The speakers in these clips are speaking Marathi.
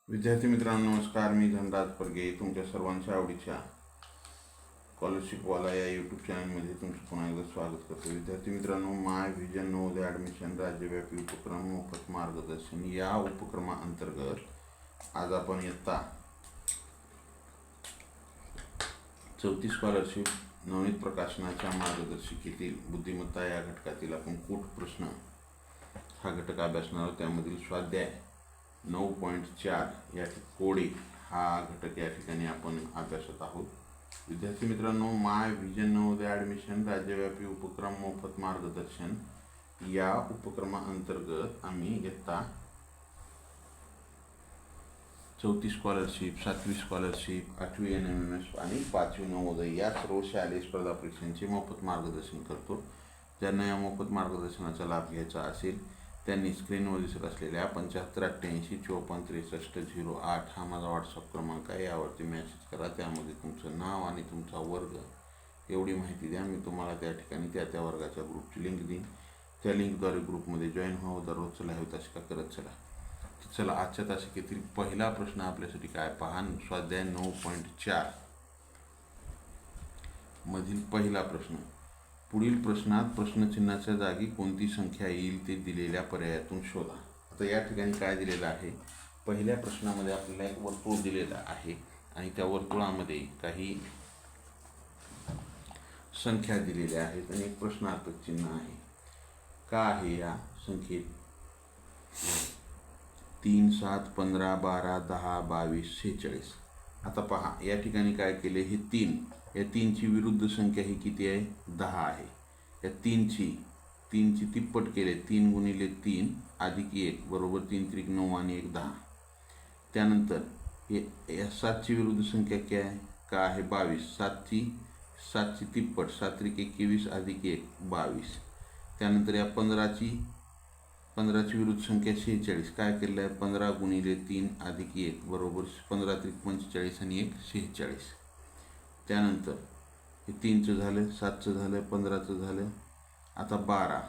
विद्यार्थी मित्रांनो नमस्कार. मी धनराज परगे तुमच्या सर्वांच्या आवडीच्या स्कॉलरशिपवाला या यूट्यूब चॅनलमध्ये तुमचं पुन्हा एकदा स्वागत करतो. विद्यार्थी मित्रांनो, माय व्हिजन नवोदय ॲडमिशन राज्यव्यापी उपक्रम मोफत मार्गदर्शन या उपक्रमाअंतर्गत आज आपण इयत्ता 34 स्कॉलरशिप नवनीत प्रकाशनाच्या मार्गदर्शिकेतील बुद्धिमत्ता या घटकातील आपण कूट प्रश्न हा घटक अभ्यासणार आहोत. त्यामधील स्वाध्याय 9.4 या कोडे हा घटक या ठिकाणी आपण अभ्यासत आहोत. विद्यार्थी मित्रांनो, माय व्हिजन नवोदय ॲडमिशन राज्यव्यापी उपक्रम मोफत मार्गदर्शन या उपक्रमाअंतर्गत आम्ही इयत्ता 34 स्कॉलरशिप, 7वी स्कॉलरशिप, 8वी NMMS आणि 5वी नवोदय या सर्व शालेय स्पर्धा परीक्षांचे मोफत मार्गदर्शन करतो. ज्यांना या मोफत मार्गदर्शनाचा लाभ घ्यायचा असेल त्यांनी स्क्रीनवर दिसत असलेल्या 7588546308 हा माझा व्हॉट्सअप क्रमांक आहे. यावरती मेसेज करा. त्यामध्ये तुमचं नाव आणि तुमचा वर्ग एवढी माहिती द्या. मी तुम्हाला त्या ठिकाणी त्या वर्गाच्या ग्रुपची लिंक देईन. त्या लिंकद्वारे ग्रुपमध्ये जॉईन व्हावं. दररोजचं लाईव्ह तासिका करत चला. चला, आजच्या तासिकेतील पहिला प्रश्न आपल्यासाठी काय पहा. स्वाध्याय 9.4 मधील पहिला प्रश्न. पुढील प्रश्नात प्रश्नचिन्हाच्या जागी कोणती संख्या येईल ते दिलेल्या पर्यायातून शोधा. आता या ठिकाणी काय दिलेलं आहे, पहिल्या प्रश्नामध्ये आपल्याला एक वर्तुळ दिलेलं आहे आणि त्या वर्तुळामध्ये काही संख्या दिलेल्या आहेत आणि एक प्रश्नार्थक चिन्ह आहे. का आहे या संख्येत 3, 7, 15, 12, 10, 22, 46. आता पहा, या ठिकाणी काय केले, हे 3, या 3ची विरुद्ध संख्या ही किती आहे, 10 आहे. या 3ची तिप्पट केले, 3 गुणिले 3 अधिक 1 बरोबर 3 त्रिक 9 आणि 1 10. त्यानंतर या 7ची विरुद्ध संख्या काय आहे, का आहे 22. 7ची तिप्पट 7 त्रिक 21 अधिक 1 22. त्यानंतर या 15ची विरुद्ध संख्या 46. काय केलेलं आहे, 15 गुणिले 3 अधिक 1 बरोबर 15 त्रिक 45 आणि 1 46. त्यानंतर हे 3चं झालं, 7चं झालं, 15चं झालं. आता 12,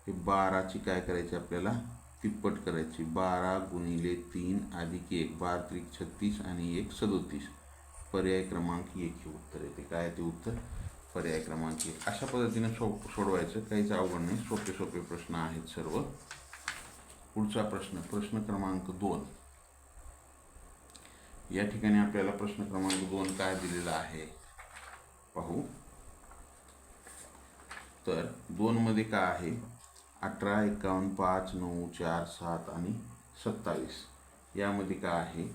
हे 12ची काय करायची आपल्याला, तिप्पट करायची. 12 गुणिले 3 अधिक 1 12 त्रिक 36 आणि 1 37. पर्याय क्रमांक 1 हे उत्तर येते. काय ते उत्तर, पर्याय क्रमांक 1. अशा पद्धतीने सोडवायचं, काहीच अवघड नाही. सोपे प्रश्न आहेत सर्व. पुढचा प्रश्न क्रमांक 2. या ठिकाणी आपल्याला प्रश्न क्रमांक 2 काय दिलेला आहे पाहू. तर 2 मध्ये काय आहे, 18, 51, 5, 9, 4, 7 आणि 27. यामध्ये काय आहे,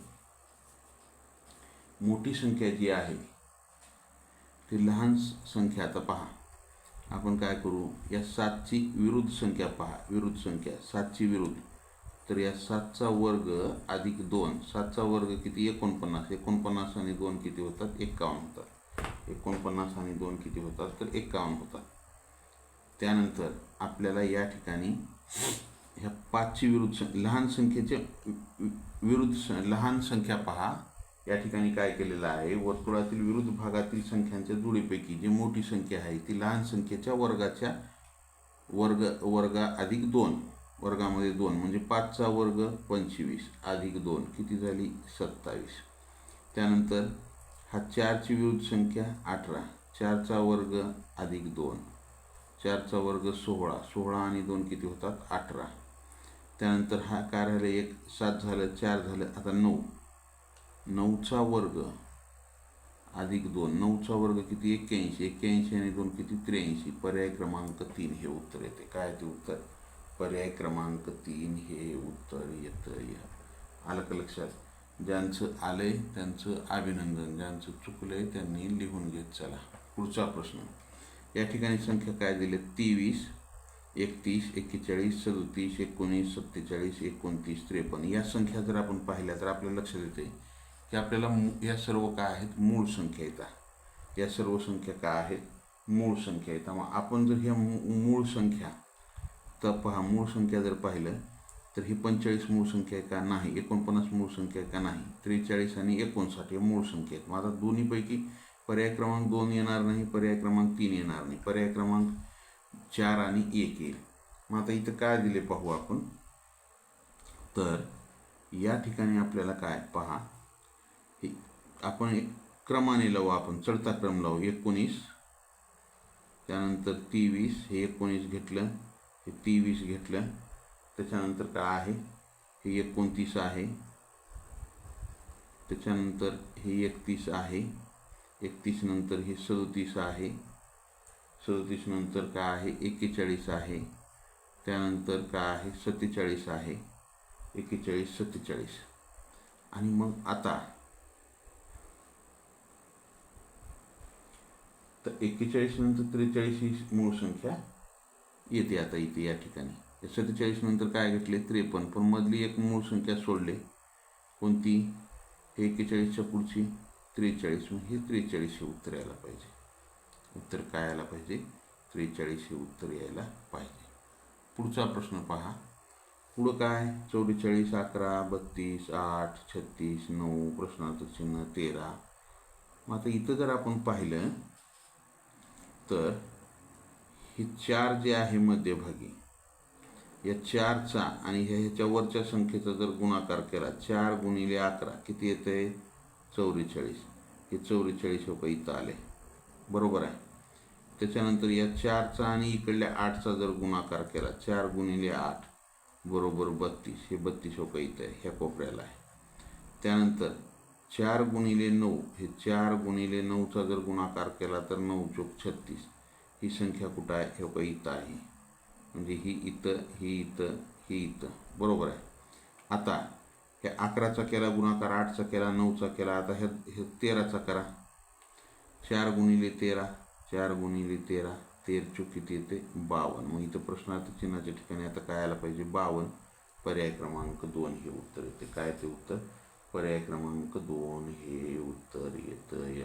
मोठी संख्या जी आहे ती लहान संख्या. आता पहा, आपण काय करू, या 7ची विरुद्ध संख्या पहा. विरुद्ध संख्या 7ची विरुद्ध, तर या 7चा वर्ग अधिक 2. 7चा वर्ग किती, 49. 49 आणि 2 किती होतात, 51 होतात. 49 आणि 2 किती होतात, तर 51 होतात. त्यानंतर आपल्याला या ठिकाणी ह्या 5ची विरुद्ध लहान संख्येचे विरुद्ध लहान संख्या पहा. या ठिकाणी काय केलेलं आहे, वर्तुळातील विरुद्ध भागातील संख्यांच्या जोडीपैकी जी मोठी संख्या आहे ती लहान संख्येच्या वर्ग अधिक 2. वर्गामध्ये 2 म्हणजे 5चा वर्ग 25 अधिक 2 किती झाली, 27. त्यानंतर हा 4ची विरुद्ध संख्या 18. 4चा वर्ग अधिक 2. 4चा वर्ग 16. 16 आणि 2 किती होतात, 18. त्यानंतर हा काय राहिलं, 1 7 झालं, 4 झालं. आता 9. 9चा वर्ग अधिक 2. 9चा वर्ग किती, 81. 81 आणि 2 किती, 83. पर्याय क्रमांक 3 हे उत्तर येते. काय ते उत्तर, पर्याय क्रमांक 3 हे उत्तर येतं. आलं का लक्षात. ज्यांचं आलंय त्यांचं अभिनंदन, ज्यांचं चुकलंय त्यांनी लिहून घेत चला. पुढचा प्रश्न. या ठिकाणी संख्या काय दिले, 23, 31, 41, 37, 19, 47, 29, 53. या संख्या जर आपण पाहिल्या तर आपल्याला लक्षात येते की आपल्याला या सर्व काय आहेत, मूळ संख्या येतात. या सर्व संख्या काय आहेत, मूळ संख्या येतात. मग आपण जर ह्या मूळ संख्या, तर पहा, मूळ संख्या जर पाहिलं तर ही 45 मूळ संख्या आहे का, नाही. 49 मूळ संख्या आहे का, नाही. 43 आणि 59 हे मूळ संख्या आहेत. मग आता दोन्हीपैकी पर्याय क्रमांक 2 येणार नाही, पर्याय क्रमांक 3 येणार नाही, पर्याय क्रमांक 4 आणि 1 येईल. मग आता इथं काय दिले पाहू आपण. तर या ठिकाणी आपल्याला काय पहा, हे आपण एक क्रमाने लावू, आपण चढता क्रम लावू. 19, त्यानंतर 23, हे 19 घेतलं, हे 23 घेतलं, त्याच्यानंतर काय आहे हे 29 आहे, त्याच्यानंतर हे 31 आहे, 31 नंतर हे 37 आहे, 37 नंतर काय आहे 41 आहे, त्यानंतर काय आहे 47 आहे, 41, 47. आणि मग आता तर 41 नंतर 43 ही मूळ संख्या येते आता इथे या ठिकाणी. 47 नंतर काय घेतले 53, पण मधली एक मूळ संख्या सोडले, कोणती, 41च्या पुढची 43, मग हे 43 हे उत्तर यायला पाहिजे. उत्तर काय यायला पाहिजे 43 हे उत्तर यायला पाहिजे. पुढचा प्रश्न पहा. पुढं काय 44, 11, 32, 8, 36, 9, प्रश्नार्थ चिन्ह 13. मग आता इथं जर आपण पाहिलं तर हे 4 जे आहे मध्यभागी, या 4चा आणि ह्याच्या वरच्या संख्येचा जर गुणाकार केला, 4 गुणिले 11 किती येते 44. हे 44 हो इथं आले, बरोबर आहे. त्याच्यानंतर या 4चा आणि इकडल्या 8चा जर गुणाकार केला, 4 गुणिले 8 बरोबर 32, हे 32 हो इथं आहे, ह्या कोपऱ्याला आहे. त्यानंतर 4 गुणिले 9, हे 4 गुणिले 9चा जर गुणाकार केला तर 9 चोक 36, ही संख्या कुठं आहे हे इथं आहे, म्हणजे ही इथं, ही इथं, ही इथं, बरोबर आहे. आता ह्या 11चा केला गुणाकार, 8चा केला, 9चा केला, आता ह्या 13चा करा. 4 गुणिले 13, 4 गुणिले 13, 13 चोक किती येते 52. मग इथं प्रश्नार्थ चिन्हाच्या ठिकाणी आता काय आलं पाहिजे 52. पर्याय क्रमांक 2 हे उत्तर येते. काय ते उत्तर, पर्याय क्रमांक 2 हे उत्तर येतं.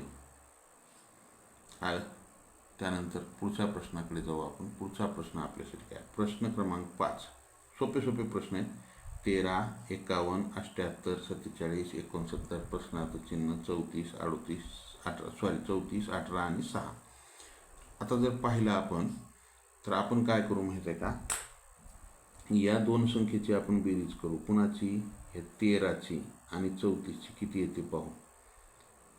त्यानंतर पुढच्या प्रश्नाकडे जाऊ आपण. पुढचा प्रश्न आपल्यासाठी काय, प्रश्न क्रमांक 5. सोपे सोपे प्रश्न आहेत. 13, 51, 78, 47, 69, प्रश्नार्थ चिन्ह 34, 38, 18 आणि 6. आता जर पाहिलं आपण तर आपण काय करू माहिती आहे का, या दोन संख्येची आपण बेरीज करू. कुणाची, हे 13ची आणि 34ची किती येते पाहू.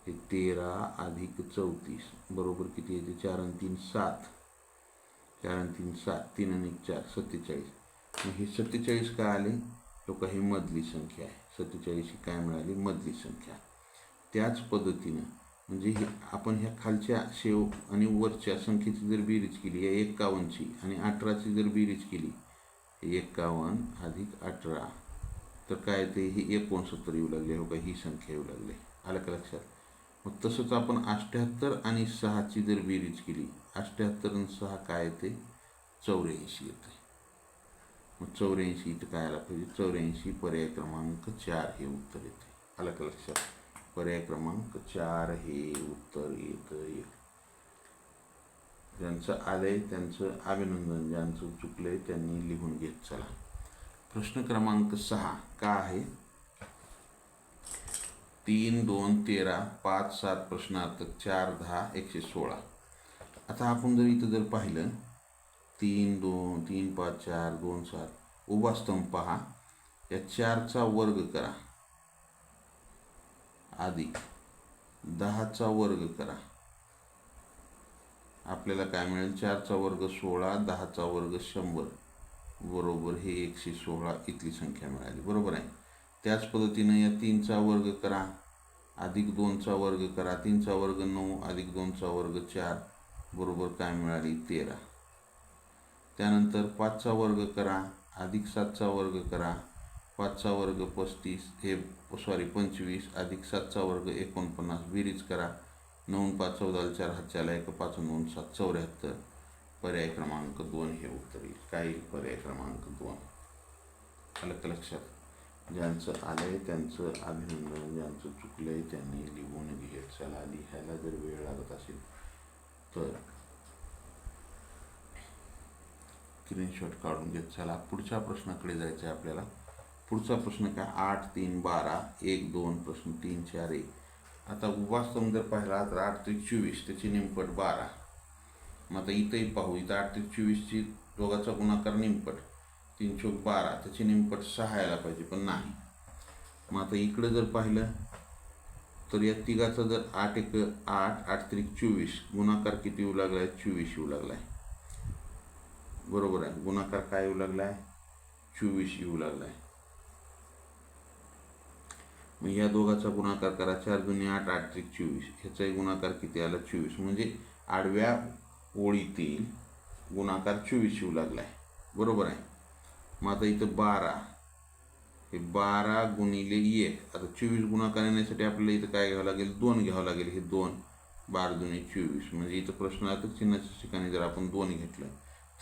हे 13 अधिक 34 बरोबर किती येते 4 आणि 3 7, 4 आणि 3 7, 3 आणि 4 47. मग हे 47 काय आले, लोक ही मधली संख्या आहे. 47 ही काय मिळाली, मधली संख्या. त्याच पद्धतीनं म्हणजे हे आपण ह्या खालच्या शेव आणि वरच्या संख्येची जर बेरीज केली, या 51ची आणि 18ची जर बेरीज केली, 51 अधिक 18 तर काय ते हे 69 येऊ लागले, हो का ही संख्या येऊ लागली. आलं का लक्षात. मग तसंच आपण 78 आणि 6ची जर बेरीज केली, 78 आणि 6 काय येते 84 येते. मग 84 इथं काय आला पाहिजे 84, पर्याय क्रमांक 4 हे उत्तर येते. आलं का लक्षात. पर्याय क्रमांक 4 हे उत्तर येतं. ज्यांचं आलंय त्यांचं अभिनंदन, ज्यांचं चुकलंय त्यांनी लिहून घेत चला. प्रश्न क्रमांक 6 का आहे, 3, 2, 13, 5, 7, प्रश्नार्थ 4, 10, 116. आता आपण जर इथं जर पाहिलं 3, 2, 3, 5, 4, 2, 7, उभा स्तंभ पहा. या 4चा वर्ग करा अधिक 10चा वर्ग करा, आपल्याला काय मिळेल 4चा वर्ग 16, 10चा वर्ग 100 बरोबर हे 116 इथली संख्या मिळाली, बरोबर आहे. त्याच पद्धतीनं या 3चा वर्ग करा अधिक 2चा वर्ग करा, 3चा वर्ग 9 अधिक 2चा वर्ग 4 बरोबर काय मिळाली 13. त्यानंतर 5चा वर्ग करा अधिक 7चा वर्ग करा, 5चा वर्ग 25 अधिक 7चा वर्ग 49 बेरीज करा, 9 5 14 4 हात चाला 1 5 9 7 74. पर्याय क्रमांक 2 हे उत्तर येईल. काय येईल पर्याय क्रमांक 2. आलं का लक्षात. ज्यांचं आलंय त्यांचं अभिनंदन, ज्यांचं चुकलंय त्यांनी लिहून घेत चला. लिहायला जर वेळ लागत असेल तर स्क्रीनशॉट काढून घेत चला. पुढच्या प्रश्नाकडे जायचं आहे आपल्याला. पुढचा प्रश्न काय 8, 3, 12, 1, 2, प्रश्न 3, 4, 1. आता उभा स्तंभ जर पाहिला तर 8 3 24 त्याची निमपट 12. मग आता इथंही पाहू, इथं 8 3 24ची दोघाचा गुणाकार निमपट 3 चोक 12, त्याची निमपट 6 यायला पाहिजे पण नाही. मग आता इकडं जर पाहिलं तर या तिघाचा जर 8 एक 8, 8 त्रिक 24, गुणाकार किती येऊ लागला आहे? 24 येऊ लागला आहे. बरोबर आहे, गुणाकार काय येऊ लागला आहे? 24 येऊ लागला आहे. मग या दोघाचा गुणाकार करा, 4 दुनी 8, 8 त्रिक 24, ह्याचाही गुणाकार किती आला? 24. म्हणजे आडव्या ओळीतील गुणाकार 24 येऊ लागला आहे. बरोबर आहे. मग आता इथं 12, हे 12 गुणिले 1. आता 24 गुणाकार येण्यासाठी आपल्याला इथं काय घ्यावं लागेल? 2 घ्यावं लागेल. हे 2, 12 दुनी 24. म्हणजे इथं प्रश्नार्थक चिन्हाच्या ठिकाणी जर आपण 2 घेतलं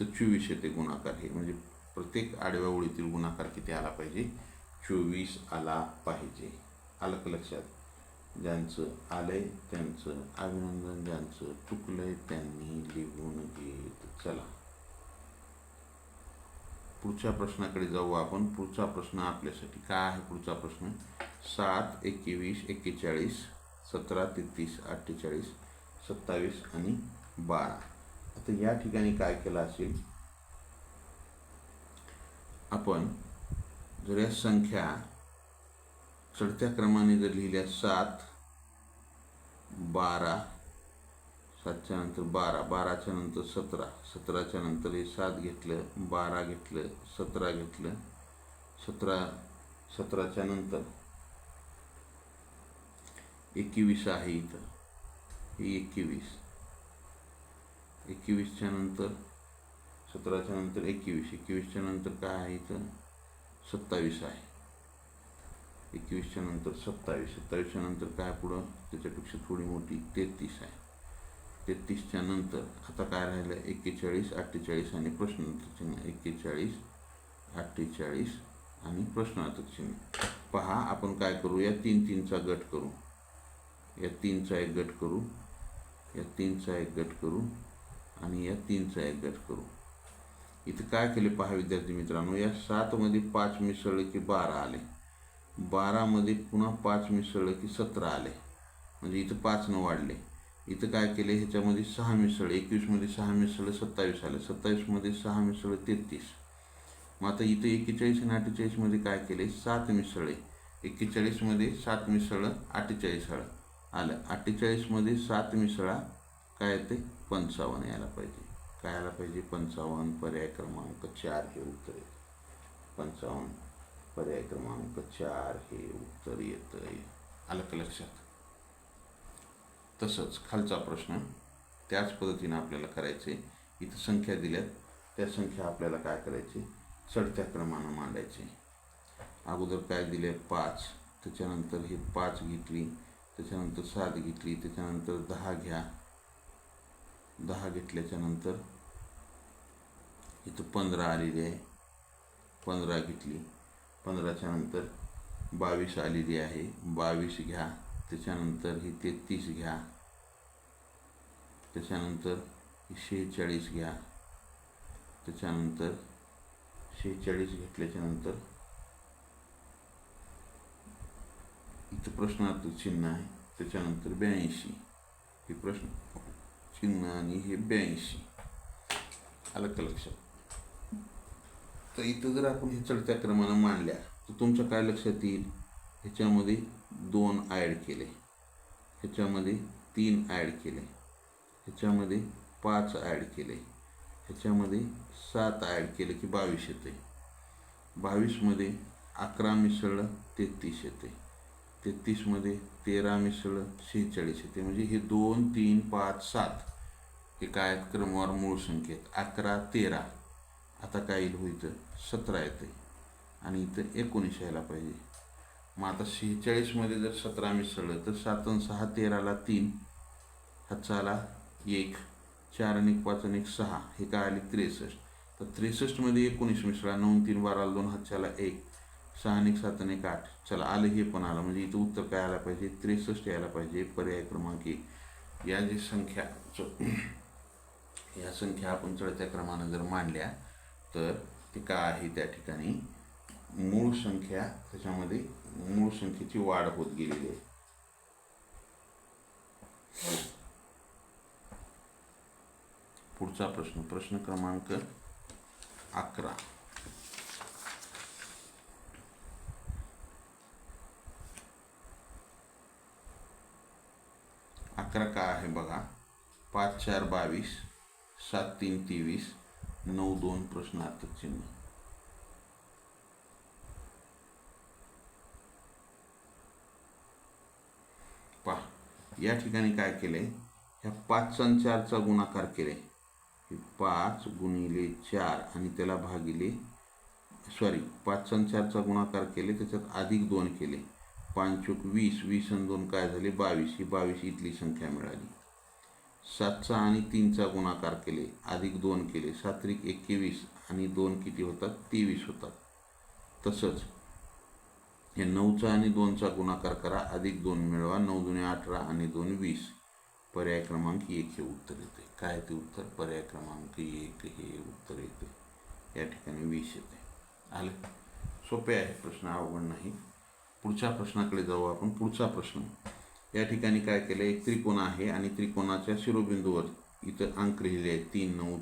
तर 24 येते गुणाकार. हे म्हणजे प्रत्येक आडव्या ओळीतील गुणाकार किती आला पाहिजे? 24 आला पाहिजे. आलं का लक्षात? ज्यांचं आलंय त्यांचं अभिनंदन, ज्यांचं चुकलंय त्यांनी लिहून घेत चला. पुढच्या प्रश्नाकडे जाऊ आपण. पुढचा प्रश्न आपल्यासाठी काय आहे? पुढचा प्रश्न 7, 21, 41, 17, 33, 48, 27 आणि 12. आता या ठिकाणी काय केलं असेल आपण? जर या संख्या चढत्या क्रमाने जर लिहिल्या 7, 12, 7च्या नंतर 12, 12च्या नंतर 17, 17च्या नंतर हे 7 घेतलं, 12 घेतलं, 17 घेतलं, 17च्या नंतर 21 आहे इथं, हे 21, 21च्या नंतर 17च्या नंतर 21, 21च्या नंतर काय आहे इथं? 27 आहे. 21च्या नंतर 27, 27च्या नंतर काय पुढं? त्याच्यापेक्षा थोडी मोठी 33 आहे. 33च्या नंतर आता काय राहिलं? 41, 48 आणि प्रश्नार्थक चिन्ह. 41, 48 आणि प्रश्नार्थक चिन्ह. पहा, आपण काय करू? या 3-3चा गट करू, या 3चा एक गट करू, या 3चा एक गट करू आणि या 3चा एक गट करू. इथं काय केले पहा विद्यार्थी मित्रांनो, या 7मध्ये 5 मिसळले की 12 आले, 12मध्ये पुन्हा 5 मिसळले की 17 आले, म्हणजे इथं 5 न वाढले. इथं काय केले? ह्याच्यामध्ये 6 मिसळले, 21मध्ये 6 मिसळले 27 आले, 27मध्ये 6 मिसळले 33. मग आता इथं 41 आणि 48मध्ये काय केले? 7 मिसळले, 41मध्ये 7 मिसळलं 48 आलं, 48मध्ये 7 मिसळा काय येते? 55 यायला पाहिजे. काय आला पाहिजे? 55. पर्याय क्रमांक 4 हे उत्तर येते. 55, पर्याय क्रमांक 4 हे उत्तर येतंय. आलं का लक्षात? तसंच खालचा प्रश्न त्याच पद्धतीने आपल्याला करायचे. इथं संख्या दिल्यात, त्या संख्या आपल्याला काय करायचे? चढत्या क्रमानं मांडायचे. अगोदर काय दिले? 5, त्याच्यानंतर हे 5 घेतली, त्याच्यानंतर 7 घेतली, त्याच्यानंतर 10 घ्या, 10 घेतल्याच्या नंतर इथं 15 आलेली आहे, 15 घेतली, 15च्या नंतर 22 आलेली आहे, 22 घ्या, त्याच्यानंतर ही 33 घ्या, त्याच्यानंतर 46 घ्या, त्याच्यानंतर 46 घेतल्याच्या नंतर इथं प्रश्नार्थक चिन्ह आहे, त्याच्यानंतर 82, हे प्रश्न चिन्ह आणि हे 82. आलं का लक्षात? तर इथं जर आपण हे चढत्या क्रमानं मांडल्या तर तुमच्या काय लक्षात येईल? ह्याच्यामध्ये 2 ॲड केले, ह्याच्यामध्ये 3 ॲड केले, ह्याच्यामध्ये 5 ॲड केले, ह्याच्यामध्ये 7 ॲड केले की 22 येते. 22मध्ये 11 मिसळलं 33 येते, 33मध्ये 13 मिसळलं 46 येते. म्हणजे हे 2, 3, 5, 7 हे काय क्रमवार मूळ संख्येत. 11, 13 आता काय येईल? होईल 17 येते आणि इथं 19 यायला पाहिजे. मग आता 46मध्ये जर 17 मिसळलं तर 7 आणि 6 13ला 3, हातचा आला 1, 4 आणि 5 आणि 6, हे काय आले? 63. तर 63मध्ये 19 मिसळा, 9 3 12 2, हातच्याला 1, 6 आणि 7 आणि 8. चला आलं, हे पण आलं. म्हणजे इथं उत्तर काय आलं पाहिजे? 63 यायला पाहिजे. पर्याय क्रमांक 1. या जी संख्या या संख्या आपण चढत्या क्रमानं जर मांडल्या तर ते काय आहे? त्या ठिकाणी मूळ संख्या, त्याच्यामध्ये मूळ संख्येची वाढ होत गेलेली आहे. पुढचा प्रश्न, प्रश्न क्रमांक 11. 11 काय आहे बघा. 5 4 22, 7 3 23, 9 2 प्रश्नार्थक चिन्ह. पहा या ठिकाणी काय केले, ह्या 5 आणि 4चा गुणाकार केले. 5 गुणिले 4 आणि त्याला भागिले 5 आणि 4चा गुणाकार केले, त्याच्यात अधिक 2 केले. 5 चोक 20, 20 आणि 2 काय झाले 22, ही 22 इथली संख्या मिळाली. 7चा आणि 3चा गुणाकार केले, अधिक 2 केले. 7 त्रिक 21 आणि 2 किती होतात 23 होतात. तसंच हे 9चा आणि 2चा गुणाकार करा, अधिक 2 मिळवा. 9 दुणे 18 आणि 2 20. पर्याय क्रमांक 1 हे उत्तर येते. काय ते उत्तर? पर्याय क्रमांक 1 हे उत्तर येते. या ठिकाणी 20 येते. आले? सोपे आहे प्रश्न, अवघड नाही. पुढच्या प्रश्नाकडे जाऊ आपण. पुढचा प्रश्न या ठिकाणी काय केलं, एक त्रिकोण आहे आणि त्रिकोणाच्या शिरोबिंदूवर इथं अंक लिहिले आहेत 3 9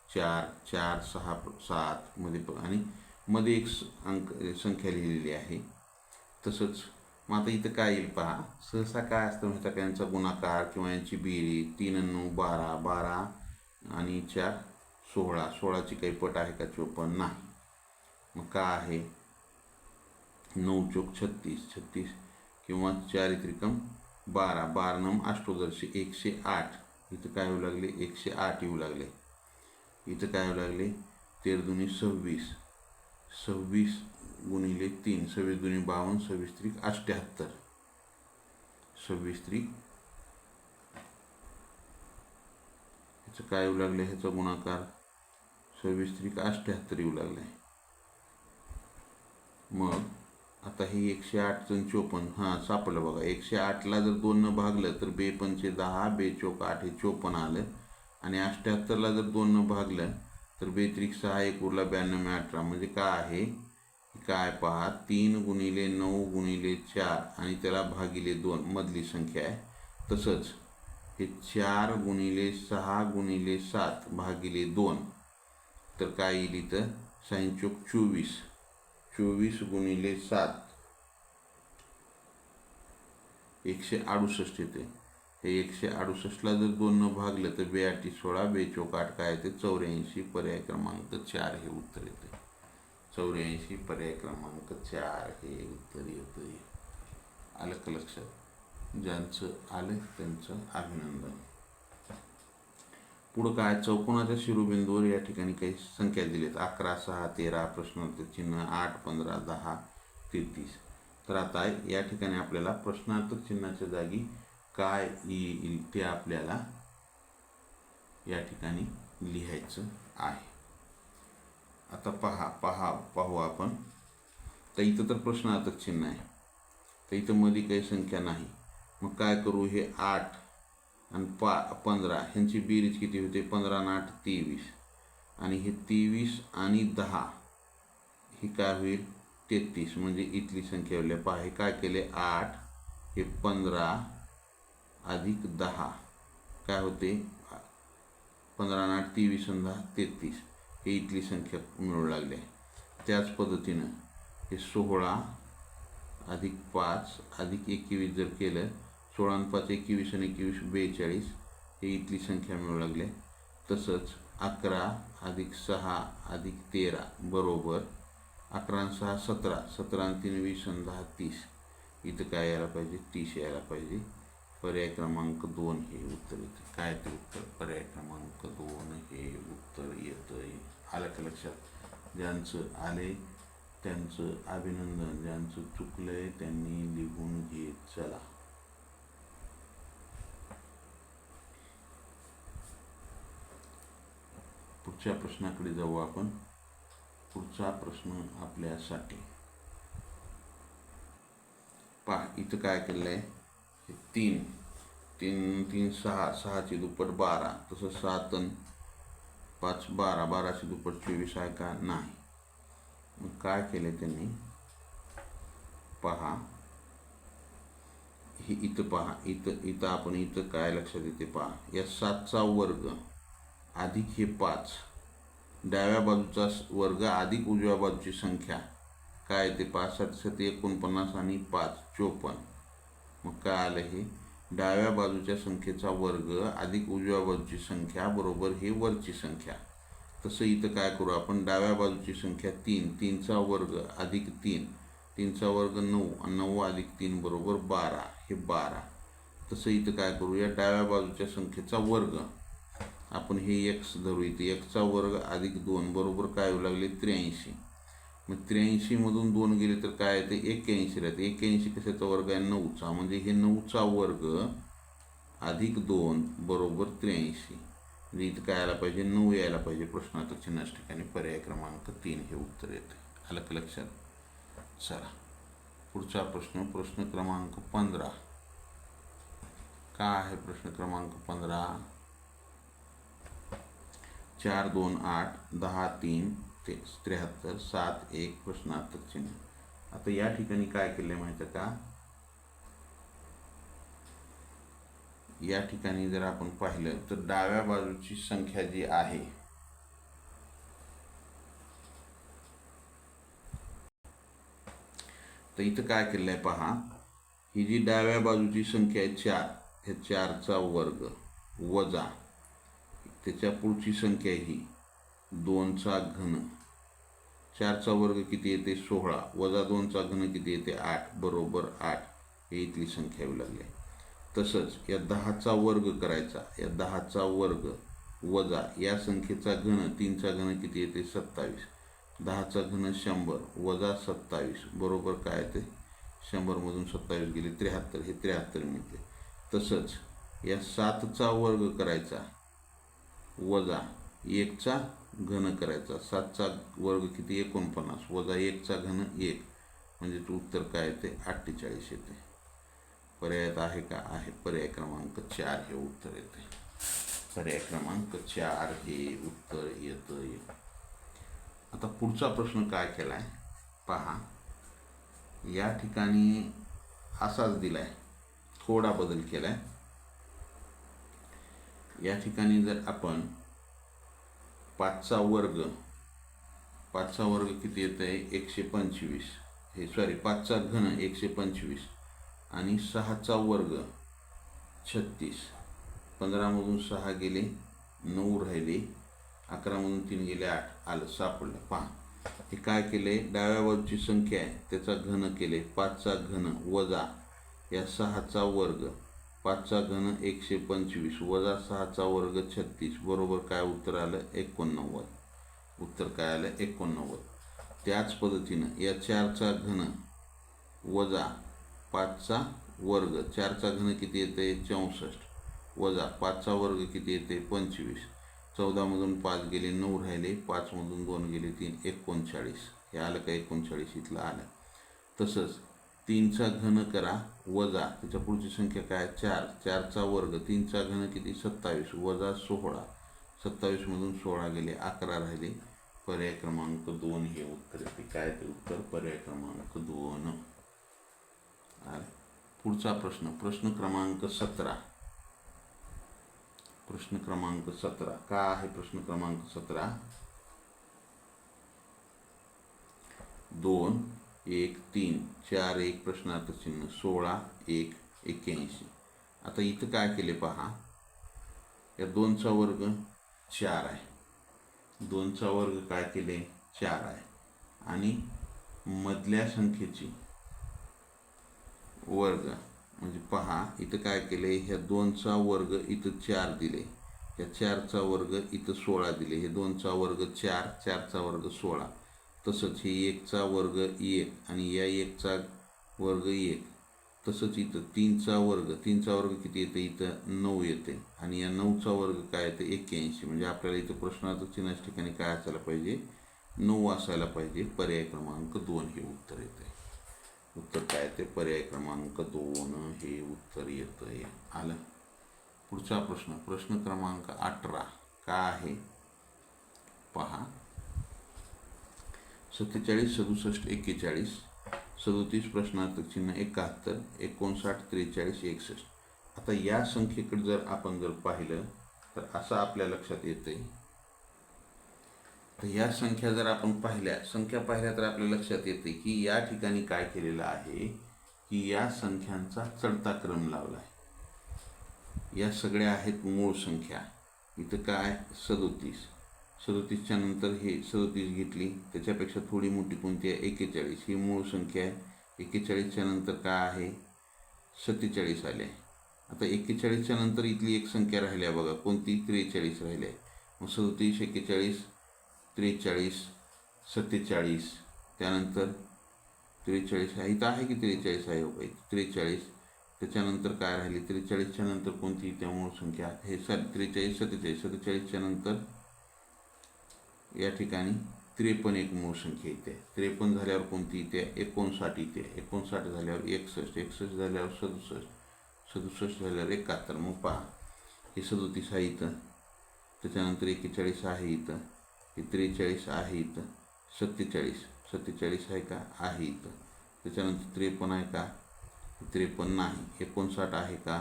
4 4 6 7 मध्ये आणि मध्ये एक अंक संख्या लिहिलेली आहे. तसंच मग आता इथं काय येईल पहा. सहसा काय असतं माहिती का, यांचा गुणाकार किंवा यांची बेरीज 3 आणि 9 12, 12 आणि 4 16, 16ची काही पट आहे का 54 नाही. मग काय आहे 9 चोक 36, 36 किंवा 4 त्रिकम 12, 12 नम अष्टोदर्शी 108. इथं काय येऊ लागले 108 येऊ लागले. इथं काय येऊ लागले 13 दुनी 26, 26 गुणिले 3, 26 दुनी 52, 26 त्रिक 78, 26 त्रिक ह्याचं काय येऊ लागले, ह्याचा गुणाकार 26 त्रिक 78 येऊ लागले. मग आता हे 108 आणि 54 हां सापडलं बघा. 108ला जर 2 भागलं तर 2 पंचे 10, 2 चोक 8 हे 54 आलं. आणि 78ला जर 2 भागलं तर 2 त्रिक 6, 1 उरला 92 18. म्हणजे काय आहे, काय पहा 3 गुणिले 9 गुणिले 4 आणि त्याला भागिले 2 मधली संख्या आहे. तसंच हे 4 गुणिले 6 गुणिले 7 भागिले 2 तर काय येईल इथं 6 चोक 24, 24 गुणिले 7 168 येते. हे 168ला जर 2 भागलं तर 2 8 16, 2 चोक 8 काय येते 84. पर्याय क्रमांक 4 हे उत्तर येते. 84 पर्याय क्रमांक 4 हे उत्तर येतं. आलं का लक्षात? ज्यांचं आलं त्यांचं अभिनंदन. पुढं काय, चौकोनाच्या शिरोबिंदूवर या ठिकाणी काही संख्या दिलेत 11 6 13 प्रश्नार्थक चिन्ह 8 15 10 33. तर आता या ठिकाणी आपल्याला प्रश्नार्थक चिन्हाच्या जागी काय येईल ते आपल्याला या ठिकाणी लिहायचं आहे. आता पाहू आपण. तर इथं तर प्रश्नार्थक चिन्ह आहे, तर इथं मध्ये काही संख्या नाही. मग काय करू, हे 8 आणि 15 ह्यांची बेरीज किती होते 15 आणि 8 23 आणि हे 23 आणि 10 ही काय होईल 33. म्हणजे इथली संख्या होईल. पहा हे काय केले 8 हे 15 अधिक 10 काय होते 15 आणि 8 23 आणि 10 33. हे इथली संख्या मिळू लागली. त्याच पद्धतीनं हे 16 अधिक 5 अधिक 21 जर केलं 16 आणि 5 21 आणि 21 42 हे इथली संख्या मिळू लागले. तसंच 11 अधिक 6 अधिक 13 बरोबर 11 आणि 6 17, 17 आणि 3 20 आणि 10 30. इथं काय यायला पाहिजे 30 यायला पाहिजे. पर्याय क्रमांक 2 हे उत्तर येते. काय ते उत्तर? पर्याय क्रमांक 2 हे उत्तर येतं. आलं का लक्षात? ज्यांचं आले त्यांचं अभिनंदन, ज्यांचं चुकलंय त्यांनी लिहून घेत चला. पुढच्या प्रश्नाकडे जाऊ आपण. पुढचा प्रश्न आपल्यासाठी पहा. इथं काय केलं आहे 3 3 3 6, 6ची दुप्पट 12. तसं 7 आणि 5 12, 12ची दुप्पट 24 आहे का नाही. मग काय केले त्यांनी पहा. हे इथं पहा, इथं आपण इथं काय लक्षात येते पहा. या 7चा वर्ग अधिक हे 5, डाव्या बाजूचा वर्ग अधिक उजव्या बाजूची संख्या काय येते 5 7 7 49 आणि 5 54. मग काय आलं हे डाव्या बाजूच्या संख्येचा वर्ग अधिक उजव्या बाजूची संख्या बरोबर हे वरची संख्या. तसं इथं काय करू आपण, डाव्या बाजूची संख्या 3, 3चा वर्ग अधिक 3, 3चा वर्ग 9 आणि 9 अधिक 3 बरोबर 12, हे 12. तसं इथं काय करू, या डाव्या बाजूच्या संख्येचा वर्ग आपण हे x धरू. इथे x चा वर्ग अधिक 2 बरोबर काय होऊ लागले 83. मग 83 मधून 2 गेले तर काय येते 81 राहते. 81 कशाचा वर्ग आहे 9चा, म्हणजे हे 9चा वर्ग अधिक 2 बरोबर 83. म्हणजे इथं काय आला पाहिजे 9 यायला पाहिजे. प्रश्नाचं चिन्हाच्या ठिकाणी पर्याय क्रमांक 3 हे उत्तर येते. आलं का लक्षात? चला पुढचा प्रश्न, प्रश्न क्रमांक 15. काय आहे प्रश्न क्रमांक 15? 4, 2, 8, 10, 3, 73, 7, 1 प्रश्नार्थक चिन्ह. आता या ठिकाणी काय केले माहिती का, या ठिकाणी जर आपण पाहिलं तर डाव्या बाजूची संख्या जी आहे तर इथं काय केलं आहे पहा, ही जी डाव्या बाजूची संख्या आहे 4, हे 4चा वर्ग वजा त्याच्या पुढची संख्या ही 2चा घन. 4चा वर्ग किती येते 16 वजा 2चा घन किती येते 8 बरोबर 8, हे इथली संख्या येऊ लागली. तसंच या 10चा वर्ग करायचा, या 10चा वर्ग वजा या संख्येचा घन 3चा घन किती येते 27, 10चा घन 100 वजा 27 बरोबर काय येते 100 मधून 27 गेले 73, हे 73 मिळते. तसंच या 7चा वर्ग करायचा वजा 1चा घन करायचा, 7चा वर्ग किती 49 वजा 1चा घन 1, म्हणजे उत्तर काय येते 48 येते. पर्यायात आहे का? आहे. पर्याय क्रमांक 4 हे उत्तर येते. पर्याय क्रमांक 4 हे उत्तर येतं. आता पुढचा प्रश्न काय केलाय पहा, या ठिकाणी असाच दिलाय, थोडा बदल केलाय. या ठिकाणी जर आपण 5चा वर्ग, 5चा वर्ग किती येते 125, हे सॉरी 5चा घन 125 आणि 6चा वर्ग 36, 15 मधून 6 गेले 9 राहिले, 11 मधून 3 गेले 8, आलं सापडलं. पहा हे काय केले, डाव्या बाजूची संख्या आहे त्याचा घन केले 5चा घन वजा या 6चा वर्ग, 5चा घन 125 वजा 6चा वर्ग 36 बरोबर काय उत्तर आलं 89. उत्तर काय आलं 89. त्याच पद्धतीनं या 4चा घन वजा 5चा वर्ग, 4चा घन किती येते 64 वजा 5चा वर्ग किती येते 25, 14 मधून 5 गेले 9 राहिले, 5 मधून 2 गेले 3, 39, हे आलं का 39 इथलं आलं. तसंच 3चा घन करा वजा त्याच्या पुढची संख्या काय 4, 4चा वर्ग, 3चा घन किती 27 वजा 16, 27 मधून 16 गेले 11 राहिले, पर्याय क्रमांक 2 हे उत्तर येते. काय ते उत्तर पर्याय क्रमांक 2. पुढचा प्रश्न, प्रश्न क्रमांक 17. प्रश्न क्रमांक 17 का आहे प्रश्न क्रमांक 17? 2, 1, 3, 4, 1 प्रश्नार्थक चिन्ह 16, 1, 81. आता इथं काय केले पहा, या 2चा वर्ग 4 आहे, 2चा वर्ग काय केले 4 आहे आणि मधल्या संख्येची वर्ग, म्हणजे पहा इथं काय केले, ह्या 2चा वर्ग इथं 4 दिले, या 4चा वर्ग इथं 16 दिले, हे 2चा वर्ग 4, 4चा वर्ग 16. तसंच हे 1चा वर्ग 1 आणि या 1चा वर्ग 1. तसंच इथं 3चा वर्ग, 3चा वर्ग किती येते इथं 9 येते आणि या 9चा वर्ग काय येते 81. म्हणजे आपल्याला इथं प्रश्नार्थक चिन्हाच्या ठिकाणी काय असायला पाहिजे 9 असायला पाहिजे. पर्याय क्रमांक 2 हे उत्तर येते. उत्तर काय येते पर्याय क्रमांक 2 हे उत्तर येतं. आलं. पुढचा प्रश्न, प्रश्न क्रमांक 18 काय आहे पहा, 47, 67, 41, 37 प्रश्नार्थक चिन्ह 71, 59, 43, 61. आता या संख्येकडे जर आपण जर पाहिलं तर असं आपल्या लक्षात येते, तर या संख्या जर आपण पाहिल्या तर आपल्या लक्षात येते की या ठिकाणी काय केलेलं आहे की या संख्यांचा चढता क्रम लावला आहे. या सगळ्या आहेत मूळ संख्या. इथं काय 37. 37च्या नंतर हे 37 घेतली, त्याच्यापेक्षा थोडी मोठी कोणती आहे 41. ही मूळ संख्या आहे. 41च्या नंतर काय आहे 47 आले. आता 41च्या नंतर इथली एक संख्या राहिली आहे बघा, कोणती 43 राहिली आहे. मग 37, 41, 43, 47, त्यानंतर 43 आहे. इथं आहे की 43 आहे हो काही 43. त्याच्यानंतर काय राहिली 43च्या नंतर कोणती त्या मूळ संख्या हे 43, 47. 47च्या नंतर या ठिकाणी 53 एक मूळ संख्या येते. 53 झाल्यावर कोणती येते 59 येते. 59 झाल्यावर 61. 61 झाल्यावर 67. 67 झाल्यावर 71. मग पहा हे 37 आहे इथं, त्याच्यानंतर 41 आहे इथं, हे 43 आहे इथं, 47 आहे का आहे इथं, त्याच्यानंतर 53 आहे का 53 नाही. 59 आहे का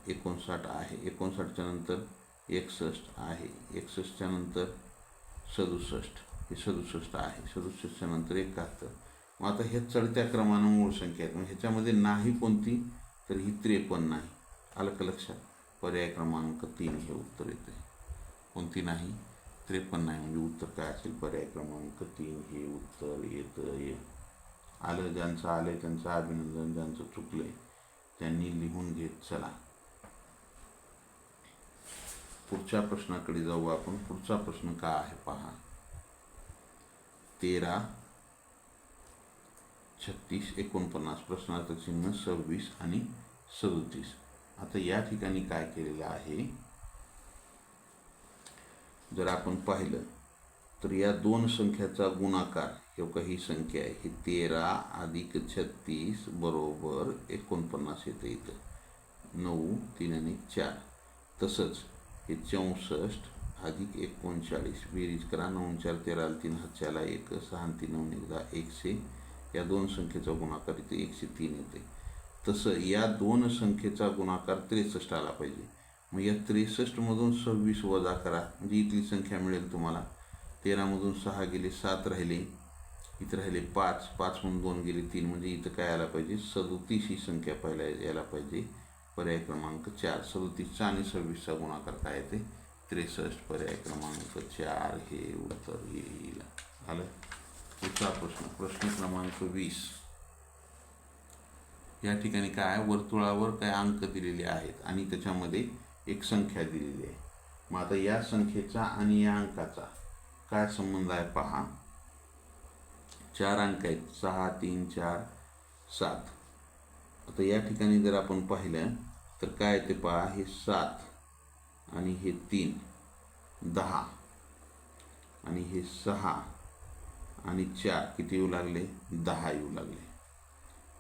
59 आहे. 59च्या नंतर 61 आहे. 61च्या नंतर 67. हे 67 आहे. 67च्या नंतर 71. मग आता ह्या चढत्या क्रमानं मूळ संख्या आहेत. मग ह्याच्यामध्ये नाही कोणती तर ही 53 नाही. आलं का लक्षात. पर्याय क्रमांक 3 हे उत्तर येते. कोणती नाही 53 नाही, म्हणजे उत्तर काय असेल पर्याय क्रमांक 3 हे उत्तर येतं. आलं ज्यांचं आलंय त्यांचं अभिनंदन, ज्यांचं चुकलंय त्यांनी लिहून घेत चला. पुढच्या प्रश्नाकडे जाऊ आपण. पुढचा प्रश्न काय आहे पहा. 13, 36, 49. प्रश्नार्थ चिन्ह 26 आणि 37. आता या ठिकाणी काय केलेलं आहे जर आपण पाहिलं तर या दोन संख्याचा गुणाकार हे काही संख्या आहे. ही 13 अधिक 36 बरोबर 49 येतं इथं. 9, 3 आणि 4. तसंच हे 64 अधिक 39 बेरीज करा. 9 4 13 3 हातच्याला 1 6 3 9 10 100. या दोन संख्येचा गुणाकार इथे 103 येते. तसं या दोन संख्येचा गुणाकार 63 आला पाहिजे. मग या 63मधून 26 वजा करा म्हणजे इथली संख्या मिळेल तुम्हाला. 13मधून 6 गेले 7 राहिले, इथं राहिले 5, 5मधून 2 गेले 3, म्हणजे इथं काय आला पाहिजे 37 ही संख्या पहिला यायला पाहिजे. पर्याय क्रमांक 4. 37चा आणि 26चा गुणाकार काय येते 63. पर्याय क्रमांक 4 हे उत्तर येईल. आलं. पुढचा प्रश्न, प्रश्न क्रमांक 20. या ठिकाणी काय वर्तुळावर काय अंक दिलेले आहेत आणि त्याच्यामध्ये एक संख्या दिलेली आहे. मग आता या संख्येचा आणि या अंकाचा काय संबंध आहे पहा. 4 अंक आहेत 6 3 4 7. आता या ठिकाणी जर आपण पाहिलं तर काय ते पहा, हे 7 आणि हे 3 10 आणि हे 6 आणि 4 किती येऊ लागले 10 येऊ लागले.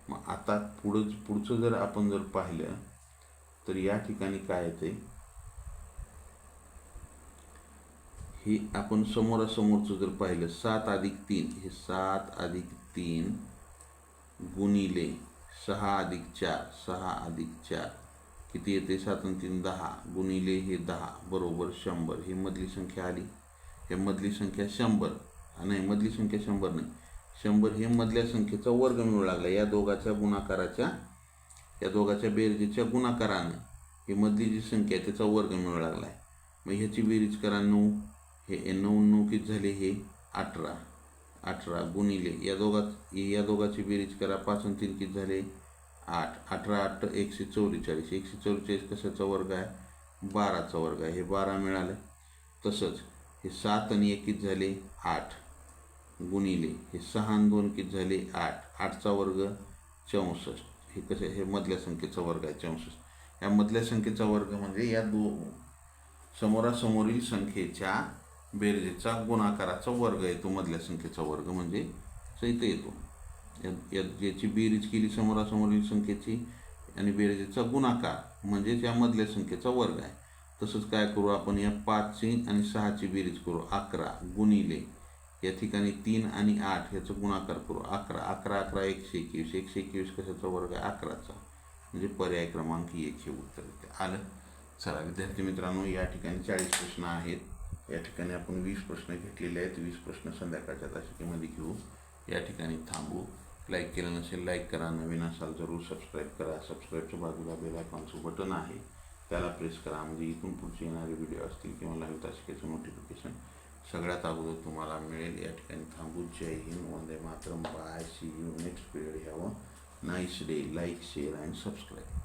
मग आता पुढचं जर आपण जर पाहिलं तर या ठिकाणी काय येते, हे आपण समोरासमोरचं जर पाहिलं 7 अधिक 3 हे 7 अधिक 3 गुणिले 6 अधिक 4 6 अधिक 4 किती येते 7 आणि 3 10 गुणिले हे 10 बरोबर 100. ही मधली संख्या आली. हे मधली संख्या 100 नाही, मधली संख्या 100 नाही, 100 हे मधल्या संख्येचा वर्ग मिळू लागला. या दोघाच्या गुणाकाराच्या या दोघाच्या बेरजेच्या गुणाकारानं ही मधली जी संख्या आहे त्याचा वर्ग मिळू लागला आहे. मग ह्याची बेरीज करा 9. हे 9 9 किती झाले हे 18 18 गुणिले या दोघाची बेरीज करा 5 आणि 3 किती झाले 8 18 8 144. 144 कशाचा वर्ग आहे 12चा वर्ग आहे. हे 12 मिळाले. तसंच हे 7 आणि 1 किती झाले 8 गुणिले हे 6 आणि 2 किती झाले 8 8चा वर्ग 64. हे कसं हे मधल्या संख्येचा वर्ग आहे 64. या मधल्या संख्येचा वर्ग म्हणजे या समोरासमोरील संख्येच्या बेरजेचा गुणाकाराचा वर्ग येतो. मधल्या संख्येचा वर्ग म्हणजे इथे येतो. याची बेरीज केली समोरासमोरील संख्येची आणि बेरजेचा गुणाकार म्हणजेच या मधल्या संख्येचा वर्ग आहे. तसंच काय करू आपण या 5ची आणि 6ची बेरीज करू 11 गुणिले या ठिकाणी 3 आणि 8 याचा गुणाकार करू 11 11 11 121 121 कशाचा वर्ग आहे 11चा, म्हणजे पर्याय क्रमांक 1 हे उत्तर येते. आलं. चला विद्यार्थी मित्रांनो, या ठिकाणी 40 प्रश्न आहेत. या ठिकाणी आपण 20 प्रश्न घेतलेले आहेत. 20 प्रश्न संध्याकाळच्या तासिकेमध्ये घेऊ. या ठिकाणी थांबू. लाईक केलं नसेल लाईक करा, नवीन असाल जरूर सबस्क्राईब करा. सबस्क्राईबच्या बाजूला बेल आयकॉनचं बटन आहे, त्याला प्रेस करा, म्हणजे इथून पुढचे येणारे व्हिडिओ असतील किंवा लाईव्ह तासिकेचं नोटिफिकेशन सगळ्यात अगोदर तुम्हाला मिळेल. या ठिकाणी थांबू. जय Hind, Vande Mataram, bye, see you next video. Have a nice day. Like, share and subscribe.